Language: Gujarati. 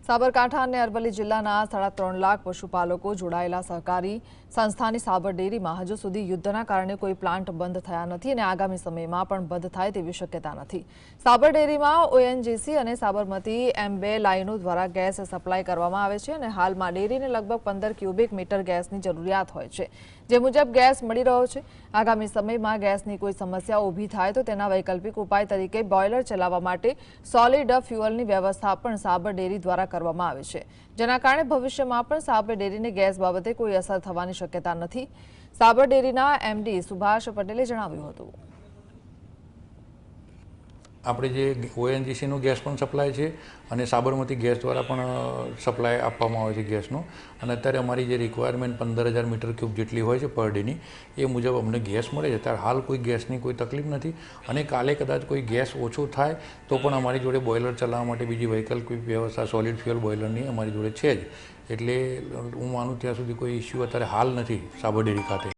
સાબરકાંઠા અને અરવલ્લી જિલ્લાના 3.5 લાખ પશુપાલકો જોડાયેલા સહકારી સંસ્થાની સાબર ડેરીમાં હજુ સુધી યુદ્ધના કારણે કોઈ પ્લાન્ટ બંધ થયા નથી અને આગામી સમયમાં પણ બંધ થાય તેવી શક્યતા નથી। સાબર ડેરીમાં ઓએનજીસી અને સાબરમતી એમ 2 લાઇનો દ્વારા ગેસ સપ્લાય કરવામાં આવે છે અને હાલમાં ડેરીને લગભગ 15 ક્યુબિક મીટર ગેસની જરૂરિયાત હોય છે, જે મુજબ ગેસ મળી રહ્યો છે। આગામી સમયમાં ગેસની કોઈ સમસ્યા ઊભી થાય તો તેના વૈકલ્પિક ઉપાય તરીકે બોઇલર ચલાવવા માટે સોલિડ ફ્યુઅલની વ્યવસ્થા પણ સાબર ડેરી દ્વારા કરવામાં આવે છે, જેના કારણે ભવિષ્યમાં પણ સાબર ડેરીને ગેસ બાબતે કોઈ અસર થવાની શક્યતા નથી। સાબર ડેરીના એમડી સુભાષ પટેલે જણાવ્યું હતું। આપણે જે ઓએનજીસીનો ગેસ પણ સપ્લાય છે અને સાબરમતી ગેસ દ્વારા પણ સપ્લાય આપવામાં આવે છે ગેસનો, અને અત્યારે અમારી જે રિક્વાયરમેન્ટ 15,000 મીટર ક્યુબ જેટલી હોય છે પર ડેની, એ મુજબ અમને ગેસ મળે છે। ત્યારે હાલ કોઈ ગેસની કોઈ તકલીફ નથી અને કાલે કદાચ કોઈ ગેસ ઓછો થાય તો પણ અમારી જોડે બોઇલર ચલાવવા માટે બીજી વૈકલ્પિક વ્યવસ્થા સોલિડ ફ્યુઅલ બોઇલરની અમારી જોડે છે જ। એટલે હું માનું ત્યાં સુધી કોઈ ઇસ્યુ અત્યારે હાલ નથી સાબર ડેરી ખાતે।